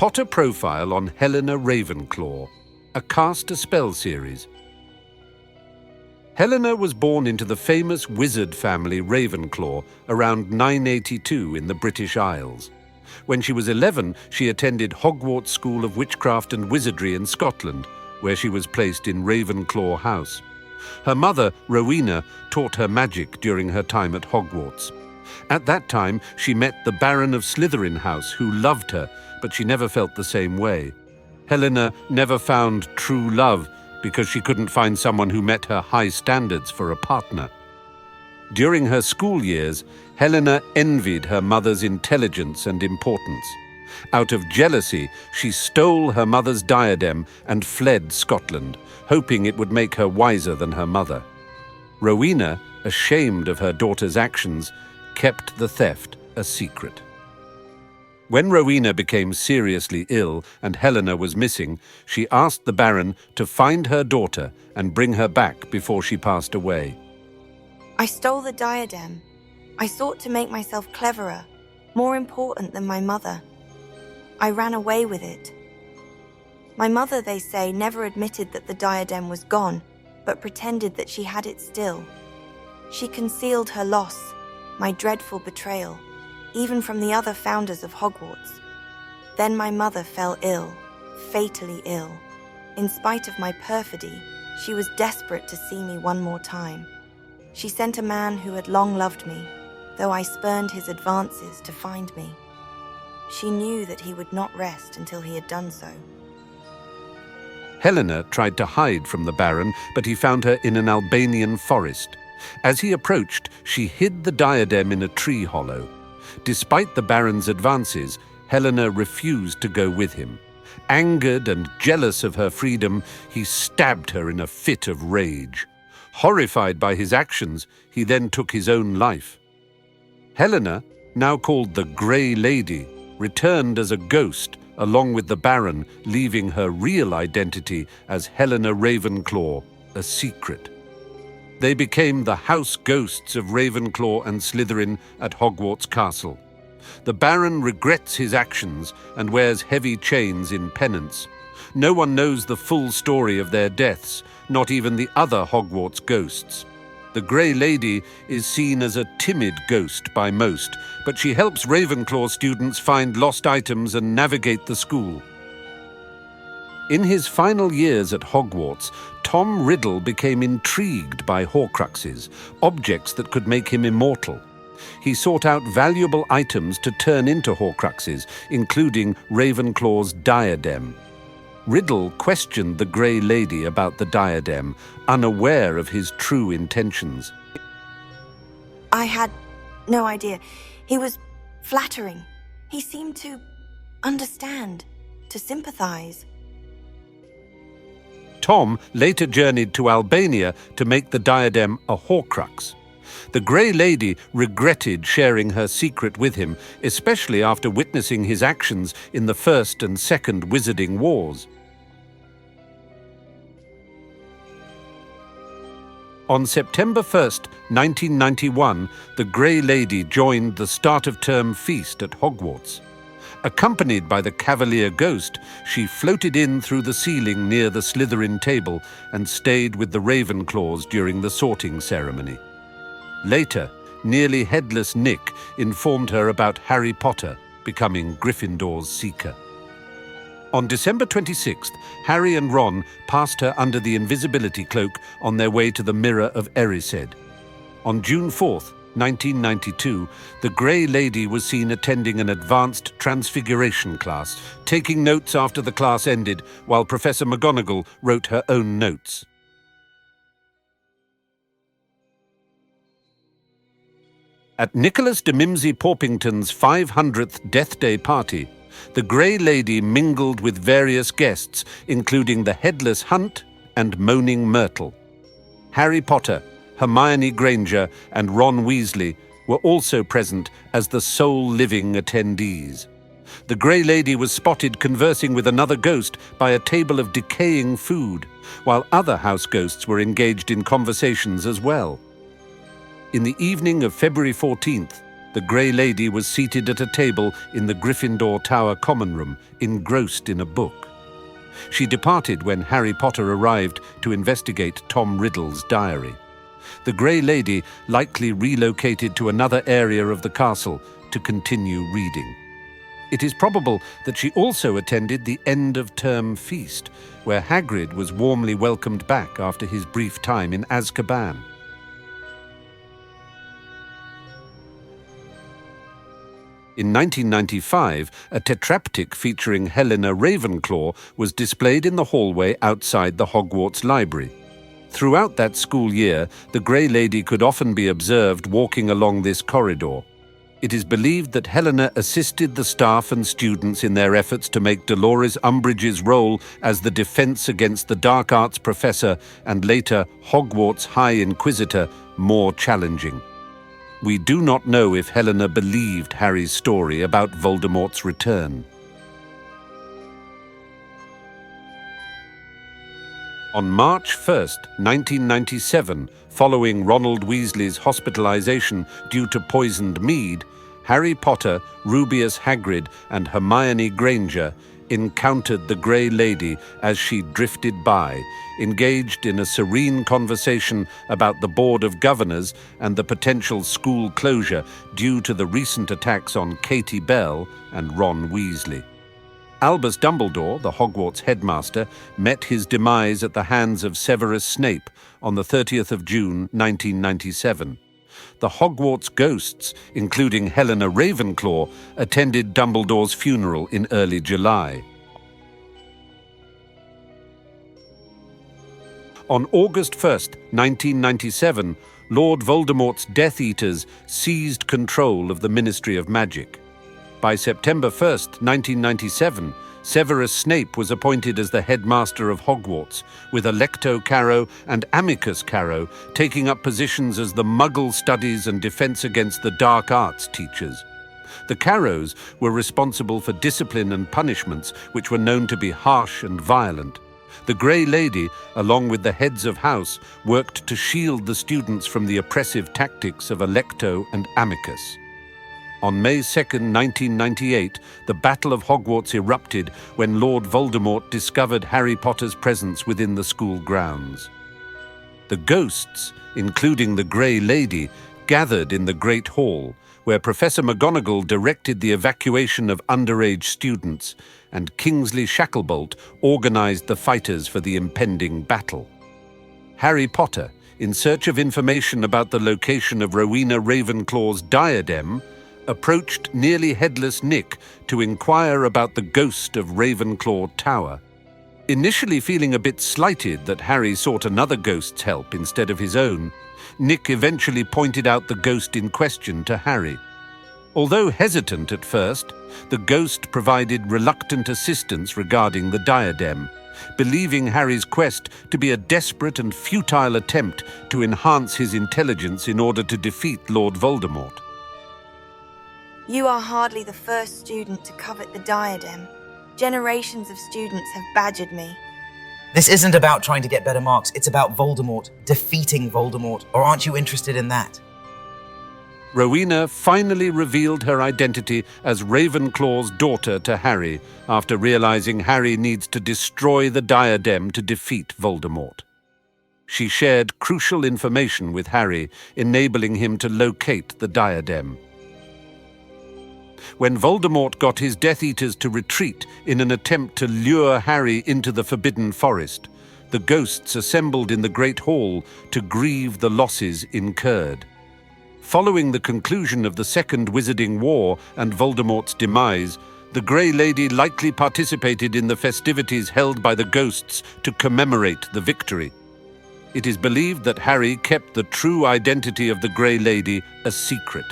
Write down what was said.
Potter profile on Helena Ravenclaw, a cast Aspell series. Helena was born into the famous wizard family Ravenclaw around 982 in the British Isles. When she was 11, she attended Hogwarts School of Witchcraft and Wizardry in Scotland, where she was placed in Ravenclaw House. Her mother, Rowena, taught her magic during her time at Hogwarts. At that time, she met the Baron of Slytherin House, who loved her, but she never felt the same way. Helena never found true love because she couldn't find someone who met her high standards for a partner. During her school years, Helena envied her mother's intelligence and importance. Out of jealousy, she stole her mother's diadem and fled Scotland, hoping it would make her wiser than her mother. Rowena, ashamed of her daughter's actions, kept the theft a secret. When Rowena became seriously ill and Helena was missing, she asked the Baron to find her daughter and bring her back before she passed away. I stole the diadem. I sought to make myself cleverer, more important than my mother. I ran away with it. My mother, they say, never admitted that the diadem was gone, but pretended that she had it still. She concealed her loss, my dreadful betrayal, even from the other founders of Hogwarts. Then my mother fell ill, fatally ill. In spite of my perfidy, she was desperate to see me one more time. She sent a man who had long loved me, though I spurned his advances to find me. She knew that he would not rest until he had done so. Helena tried to hide from the Baron, but he found her in an Albanian forest. As he approached, she hid the diadem in a tree hollow. Despite the Baron's advances, Helena refused to go with him. Angered and jealous of her freedom, he stabbed her in a fit of rage. Horrified by his actions, he then took his own life. Helena, now called the Grey Lady, returned as a ghost along with the Baron, leaving her real identity as Helena Ravenclaw a secret. They became the house ghosts of Ravenclaw and Slytherin at Hogwarts Castle. The Baron regrets his actions and wears heavy chains in penance. No one knows the full story of their deaths, not even the other Hogwarts ghosts. The Grey Lady is seen as a timid ghost by most, but she helps Ravenclaw students find lost items and navigate the school. In his final years at Hogwarts, Tom Riddle became intrigued by Horcruxes, objects that could make him immortal. He sought out valuable items to turn into Horcruxes, including Ravenclaw's diadem. Riddle questioned the Grey Lady about the diadem, unaware of his true intentions. I had no idea. He was flattering. He seemed to understand, to sympathize. Tom later journeyed to Albania to make the diadem a Horcrux. The Grey Lady regretted sharing her secret with him, especially after witnessing his actions in the First and Second Wizarding Wars. On September 1st, 1991, the Grey Lady joined the start-of-term feast at Hogwarts. Accompanied by the Cavalier Ghost, she floated in through the ceiling near the Slytherin table and stayed with the Ravenclaws during the sorting ceremony. Later, nearly headless Nick informed her about Harry Potter becoming Gryffindor's seeker. On December 26th, Harry and Ron passed her under the invisibility cloak on their way to the Mirror of Erised. On June 4th, 1992, the Grey Lady was seen attending an advanced transfiguration class, taking notes after the class ended, while Professor McGonagall wrote her own notes. At Nicholas de Mimsy Porpington's 500th Death Day party, the Grey Lady mingled with various guests, including the Headless Hunt and Moaning Myrtle. Harry Potter, Hermione Granger, and Ron Weasley were also present as the sole living attendees. The Grey Lady was spotted conversing with another ghost by a table of decaying food, while other house ghosts were engaged in conversations as well. In the evening of February 14th, The Grey Lady was seated at a table in the Gryffindor Tower common room, engrossed in a book. She departed when Harry Potter arrived to investigate Tom Riddle's diary. The Grey Lady likely relocated to another area of the castle to continue reading. It is probable that she also attended the end-of-term feast, where Hagrid was warmly welcomed back after his brief time in Azkaban. In 1995, a tetraptych featuring Helena Ravenclaw was displayed in the hallway outside the Hogwarts library. Throughout that school year, the Grey Lady could often be observed walking along this corridor. It is believed that Helena assisted the staff and students in their efforts to make Dolores Umbridge's role as the defense against the dark arts professor and later Hogwarts High Inquisitor more challenging. We do not know if Helena believed Harry's story about Voldemort's return. On March 1st, 1997, following Ronald Weasley's hospitalization due to poisoned mead, Harry Potter, Rubeus Hagrid, and Hermione Granger encountered the Grey Lady as she drifted by, engaged in a serene conversation about the Board of Governors and the potential school closure due to the recent attacks on Katie Bell and Ron Weasley. Albus Dumbledore, the Hogwarts headmaster, met his demise at the hands of Severus Snape on the 30th of June, 1997. The Hogwarts ghosts, including Helena Ravenclaw, attended Dumbledore's funeral in early July. On August 1st, 1997, Lord Voldemort's Death Eaters seized control of the Ministry of Magic. By September 1st, 1997, Severus Snape was appointed as the headmaster of Hogwarts, with Alecto Carrow and Amicus Carrow taking up positions as the Muggle Studies and Defense Against the Dark Arts teachers. The Carrows were responsible for discipline and punishments, which were known to be harsh and violent. The Grey Lady, along with the heads of house, worked to shield the students from the oppressive tactics of Alecto and Amicus. On May 2nd, 1998, the Battle of Hogwarts erupted when Lord Voldemort discovered Harry Potter's presence within the school grounds. The ghosts, including the Grey Lady, gathered in the Great Hall, where Professor McGonagall directed the evacuation of underage students, and Kingsley Shacklebolt organized the fighters for the impending battle. Harry Potter, in search of information about the location of Rowena Ravenclaw's diadem, approached nearly headless Nick to inquire about the ghost of Ravenclaw Tower. Initially feeling a bit slighted that Harry sought another ghost's help instead of his own, Nick eventually pointed out the ghost in question to Harry. Although hesitant at first, the ghost provided reluctant assistance regarding the diadem, believing Harry's quest to be a desperate and futile attempt to enhance his intelligence in order to defeat Lord Voldemort. You are hardly the first student to covet the diadem. Generations of students have badgered me. This isn't about trying to get better marks, it's about Voldemort, defeating Voldemort, or aren't you interested in that? Rowena finally revealed her identity as Ravenclaw's daughter to Harry after realizing Harry needs to destroy the diadem to defeat Voldemort. She shared crucial information with Harry, enabling him to locate the diadem. When Voldemort got his Death Eaters to retreat in an attempt to lure Harry into the Forbidden Forest, the ghosts assembled in the Great Hall to grieve the losses incurred. Following the conclusion of the Second Wizarding War and Voldemort's demise, the Grey Lady likely participated in the festivities held by the ghosts to commemorate the victory. It is believed that Harry kept the true identity of the Grey Lady a secret.